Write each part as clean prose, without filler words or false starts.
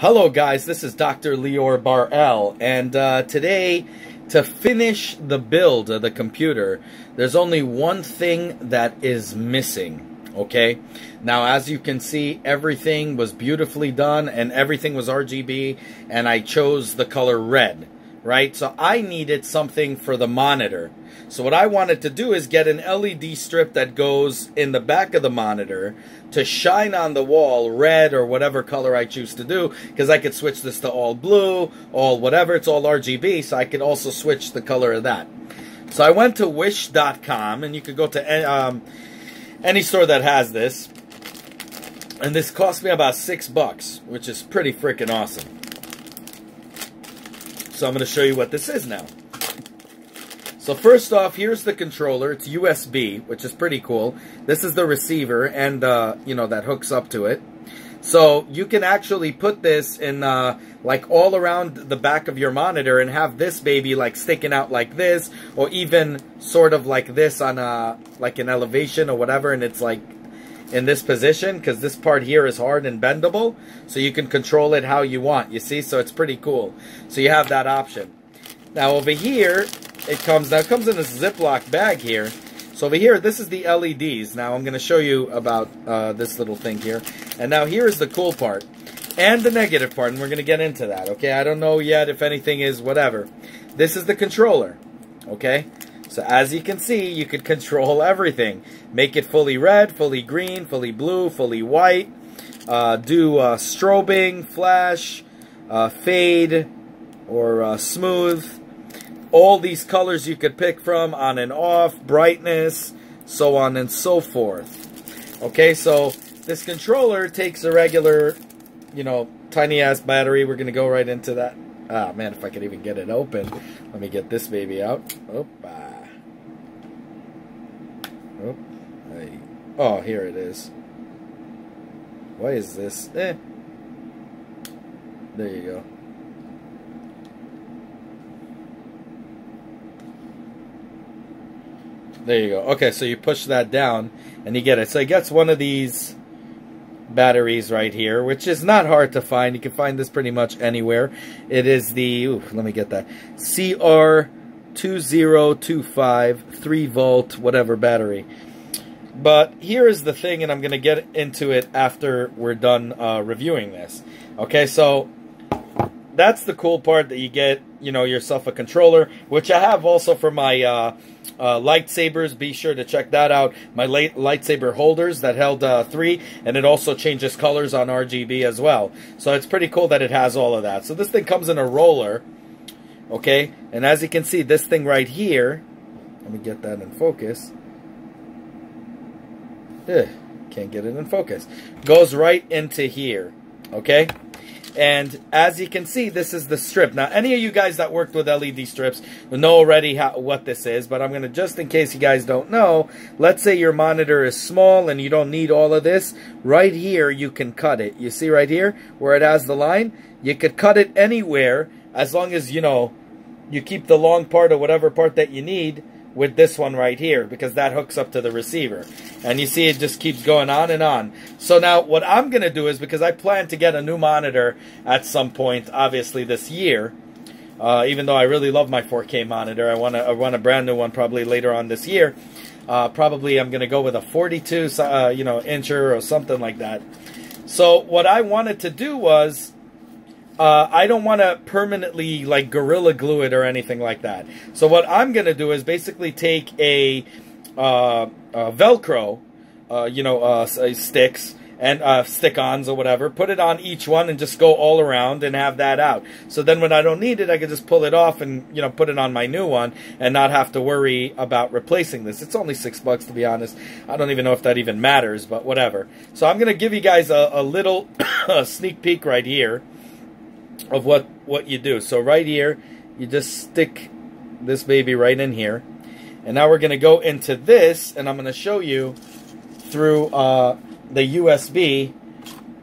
Hello guys, this is Dr. Lior Bar-El, and today, to finish the build of the computer, there's only one thing that is missing, okay? Now, as you can see, everything was beautifully done, and everything was RGB, and I chose the color red, right? So I needed something for the monitor. So what I wanted to do is get an LED strip that goes in the back of the monitor to shine on the wall red or whatever color I choose to do, because I could switch this to all blue, all whatever, it's all RGB, so I could also switch the color of that. So I went to wish.com, and you could go to any store that has this, and this cost me about $6, which is pretty freaking awesome. So I'm going to show you what this is now. So first off, here's the controller. It's USB, which is pretty cool. This is the receiver, and you know, that hooks up to it. So you can actually put this in like all around the back of your monitor and have this baby like sticking out like this, or even sort of like this on like an elevation or whatever, and it's like in this position, because this part here is hard and bendable, so you can control it how you want, you see? So it's pretty cool. So you have that option. Now over here, it comes in a Ziploc bag here. So over here, this is the LEDs. Now I'm going to show you about this little thing here. And now here's the cool part and the negative part, and we're going to get into that, okay? I don't know yet if anything is whatever. This is the controller, okay? So as you can see, you could control everything. Make it fully red, fully green, fully blue, fully white. Do strobing, flash, fade, or smooth. All these colors you could pick from, on and off, brightness, so on and so forth. Okay, so this controller takes a regular, you know, tiny-ass battery. We're going to go right into that. Ah, man, if I could even get it open. Let me get this baby out. Oh, here it is. Why is this? There you go. There you go. Okay, so you push that down, and you get it. So it gets one of these batteries right here, which is not hard to find. You can find this pretty much anywhere. It is the, let me get that, CR2025 3-volt whatever battery. But here is the thing, and I'm going to get into it after we're done reviewing this. Okay, so that's the cool part, that you get, you know, yourself a controller, which I have also for my lightsabers. Be sure to check that out. My lightsaber holders that held 3, and it also changes colors on RGB as well. So it's pretty cool that it has all of that. So this thing comes in a roller, okay? And as you can see, this thing right here, let me get that in focus. Can't get it in focus. Goes right into here, okay? And as you can see, this is the strip. Now, any of you guys that worked with LED strips know already what this is, but I'm going to, just in case you guys don't know, let's say your monitor is small and you don't need all of this. Right here, you can cut it. You see right here where it has the line? You could cut it anywhere, as long as, you know, you keep the long part or whatever part that you need with this one right here, because that hooks up to the receiver. And you see it just keeps going on and on. So now what I'm going to do is, because I plan to get a new monitor at some point, obviously this year, even though I really love my 4K monitor, I want a brand new one probably later on this year. Probably I'm going to go with a 42 you know, incher or something like that. So what I wanted to do was, I don't want to permanently like Gorilla Glue it or anything like that. So what I'm going to do is basically take a Velcro, you know, sticks and stick-ons or whatever, put it on each one and just go all around and have that out. So then when I don't need it, I can just pull it off and, you know, put it on my new one and not have to worry about replacing this. It's only $6, to be honest. I don't even know if that even matters, but whatever. So I'm going to give you guys a little sneak peek right here of what you do. So right here, you just stick this baby right in here. And now we're going to go into this, and I'm going to show you through the USB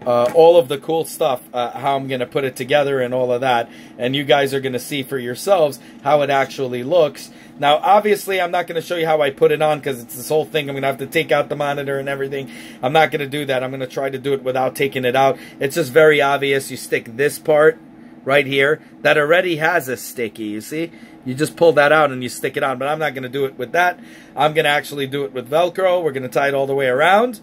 all of the cool stuff, how I'm going to put it together and all of that. And you guys are going to see for yourselves how it actually looks. Now, obviously, I'm not going to show you how I put it on because it's this whole thing. I'm going to have to take out the monitor and everything. I'm not going to do that. I'm going to try to do it without taking it out. It's just very obvious. You stick this part right here that already has a sticky, you see? You just pull that out and you stick it on. But I'm not going to do it with that. I'm going to actually do it with Velcro. We're going to tie it all the way around.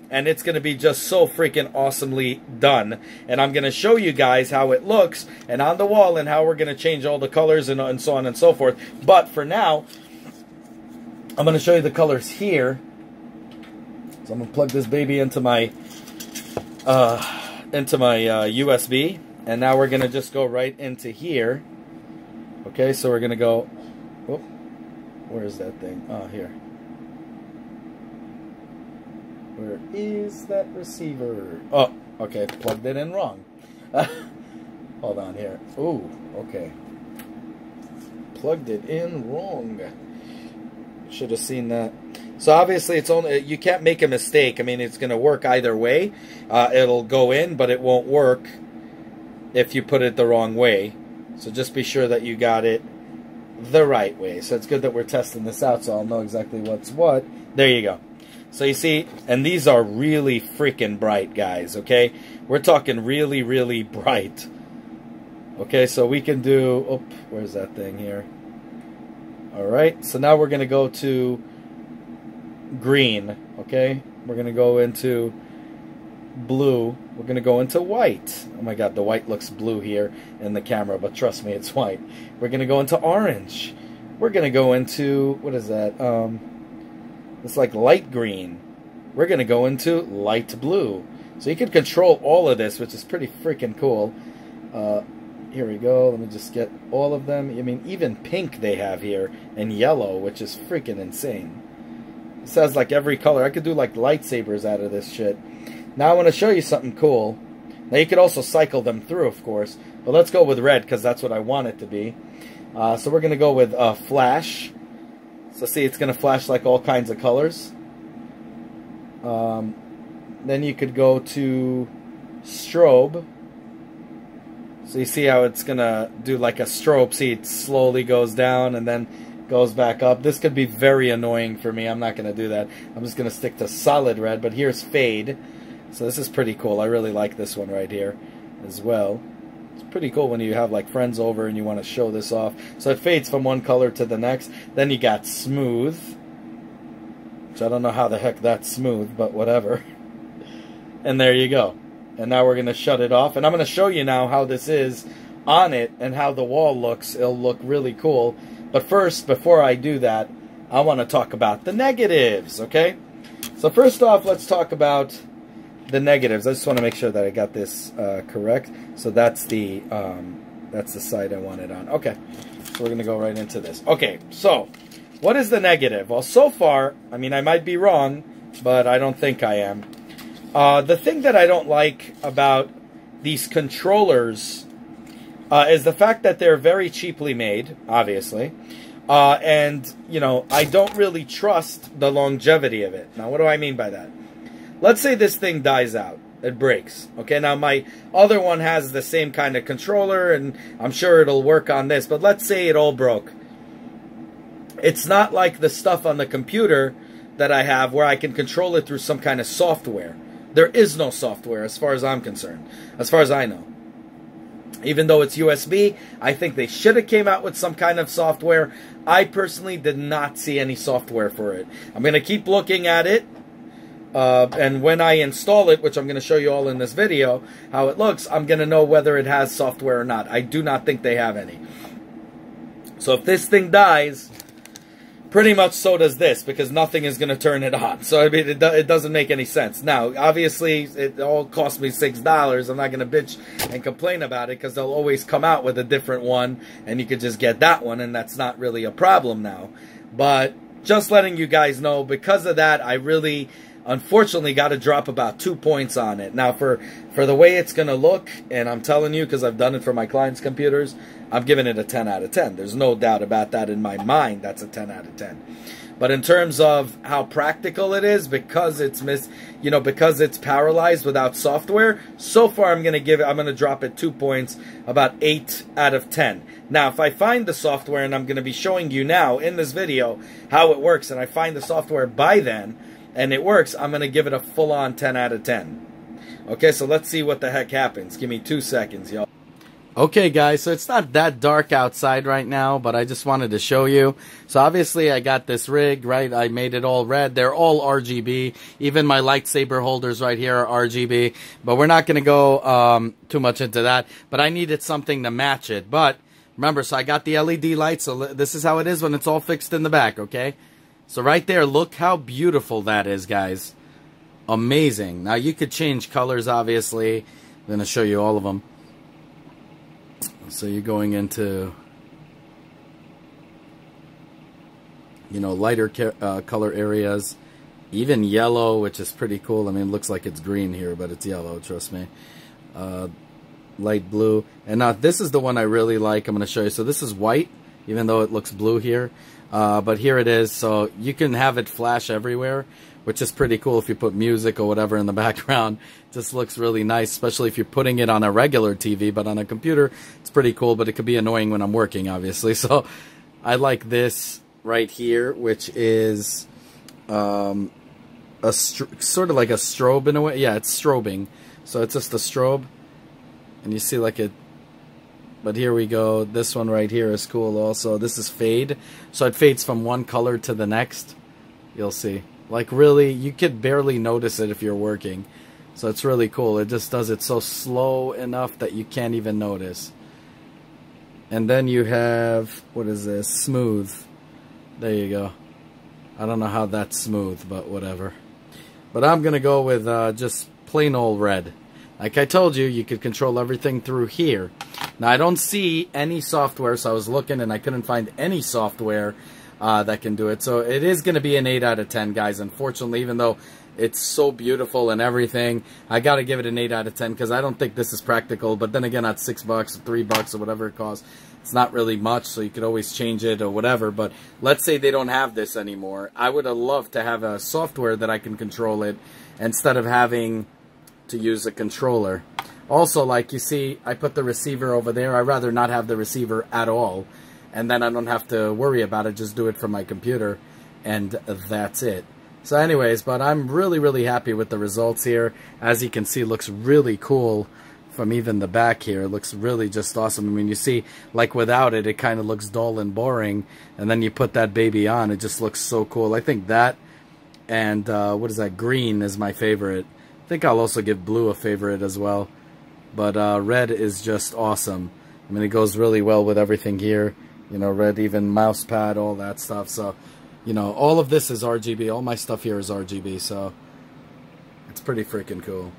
And it's going to be just so freaking awesomely done. And I'm going to show you guys how it looks and on the wall and how we're going to change all the colors and so on and so forth. But for now, I'm going to show you the colors here. So I'm going to plug this baby into my USB. And now we're going to just go right into here. Okay, so we're going to go... Oh, where is that thing? Oh, here. Where is that receiver? Oh, okay, plugged it in wrong. Hold on here. Ooh, okay. Plugged it in wrong. Should have seen that. So obviously it's only, you can't make a mistake. I mean, it's going to work either way. It'll go in, but it won't work if you put it the wrong way. So just be sure that you got it the right way. So it's good that we're testing this out so I'll know exactly what's what. There you go. So you see, and these are really freaking bright, guys, okay? We're talking really, really bright. Okay, so we can do... Oh, where's that thing here? All right, so now we're going to go to green, okay? We're going to go into blue. We're going to go into white. Oh, my God, the white looks blue here in the camera, but trust me, it's white. We're going to go into orange. We're going to go into... What is that? It's like light green. We're going to go into light blue. So you can control all of this, which is pretty freaking cool. Here we go. Let me just get all of them. I mean, even pink they have here, and yellow, which is freaking insane. This has like every color. I could do like lightsabers out of this shit. Now I want to show you something cool. Now you could also cycle them through, of course. But let's go with red, because that's what I want it to be. So we're going to go with flash. So see, it's going to flash like all kinds of colors. Then you could go to strobe. So you see how it's going to do like a strobe. See, it slowly goes down and then goes back up. This could be very annoying for me. I'm not going to do that. I'm just going to stick to solid red. But here's fade. So this is pretty cool. I really like this one right here as well. It's pretty cool when you have like friends over and you want to show this off. So it fades from one color to the next. Then you got smooth, which I don't know how the heck that's smooth, but whatever. And there you go. And now we're going to shut it off. And I'm going to show you now how this is on it and how the wall looks. It'll look really cool. But first, before I do that, I want to talk about the negatives, okay? So first off, let's talk about the negatives. I just want to make sure that I got this correct. So that's the side I want it on. Okay, so we're going to go right into this. Okay, so what is the negative? Well, so far, I mean, I might be wrong, but I don't think I am. The thing that I don't like about these controllers is the fact that they're very cheaply made, obviously. And, you know, I don't really trust the longevity of it. Now, what do I mean by that? Let's say this thing dies out. It breaks. Okay, now my other one has the same kind of controller, and I'm sure it'll work on this. But let's say it all broke. It's not like the stuff on the computer that I have where I can control it through some kind of software. There is no software as far as I'm concerned, as far as I know. Even though it's USB, I think they should have came out with some kind of software. I personally did not see any software for it. I'm going to keep looking at it. And when I install it, which I'm going to show you all in this video, how it looks, I'm going to know whether it has software or not. I do not think they have any. So if this thing dies, pretty much so does this, because nothing is going to turn it on. So I mean, it doesn't make any sense. Now, obviously, it all cost me $6. I'm not going to bitch and complain about it, because they'll always come out with a different one, and you could just get that one, and that's not really a problem now. But just letting you guys know, because of that, I really... unfortunately, got to drop about 2 points on it. Now, for the way it's going to look, and I'm telling you, because I've done it for my clients' computers, I'm giving it a 10 out of 10. There's no doubt about that in my mind. That's a 10 out of 10. But in terms of how practical it is, because it's because it's paralyzed without software, so far I'm gonna drop it 2 points, about 8 out of 10. Now, if I find the software, and I'm gonna be showing you now in this video how it works, and I find the software by then, and it works, I'm gonna give it a full-on 10 out of 10. Okay, so let's see what the heck happens. Give me 2 seconds, y'all. Okay, guys, so it's not that dark outside right now, but I just wanted to show you. So obviously I got this rig, right? I made it all red. They're all RGB. Even my lightsaber holders right here are RGB. But we're not going to go too much into that. But I needed something to match it. But remember, so I got the LED light. So this is how it is when it's all fixed in the back, okay? So right there, look how beautiful that is, guys. Amazing. Now you could change colors, obviously. I'm going to show you all of them. So you're going into, lighter color areas, even yellow, which is pretty cool. I mean, it looks like it's green here, but it's yellow, trust me. Light blue. And now this is the one I really like. I'm going to show you. So this is white, even though it looks blue here. But here it is. So you can have it flash everywhere, which is pretty cool if you put music or whatever in the background. It just looks really nice, especially if you're putting it on a regular TV, but on a computer, it's pretty cool, but it could be annoying when I'm working, obviously. So I like this right here, which is sort of like a strobe in a way. Yeah, it's strobing. So it's just a strobe, and you see like it. But here we go. This one right here is cool also. This is fade. So it fades from one color to the next. You'll see. Like really, you could barely notice it if you're working. So it's really cool. It just does it so slow enough that you can't even notice. And then you have, what is this? Smooth. There you go. I don't know how that's smooth, but whatever. But I'm going to go with just plain old red. Like I told you, you could control everything through here. Now, I don't see any software, so I was looking and I couldn't find any software that can do it. So it is going to be an 8 out of 10, guys. Unfortunately, even though it's so beautiful and everything, I got to give it an 8 out of 10 because I don't think this is practical. But then again, at $6 or $3 or whatever it costs, it's not really much, so you could always change it or whatever. But let's say they don't have this anymore. I would have loved to have a software that I can control it instead of having to use a controller. Also, like you see, I put the receiver over there. I'd rather not have the receiver at all. And then I don't have to worry about it. Just do it from my computer. And that's it. So anyways, but I'm really, really happy with the results here. As you can see, it looks really cool from even the back here. It looks really just awesome. I mean, you see, like without it, it kind of looks dull and boring. And then you put that baby on. It just looks so cool. I think that and what is that? Green is my favorite. I think I'll also give blue a favorite as well. But red is just awesome. I mean, it goes really well with everything here. You know, red, even mouse pad, all that stuff. So, you know, all of this is RGB. All my stuff here is RGB. So, it's pretty freaking cool.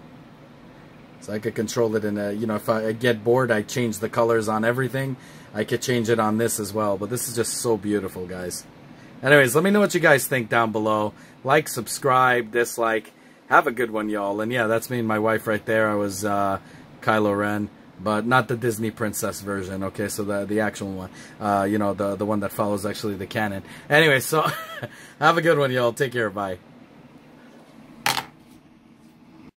So I could control it in a, you know, if I get bored, I change the colors on everything. I could change it on this as well. But this is just so beautiful, guys. Anyways, let me know what you guys think down below. Like, subscribe, dislike. Have a good one, y'all. And yeah, that's me and my wife right there. I was Kylo Ren, but not the Disney princess version. Okay, so the actual one. You know, the one that follows actually the canon. Anyway, so have a good one, y'all. Take care. Bye.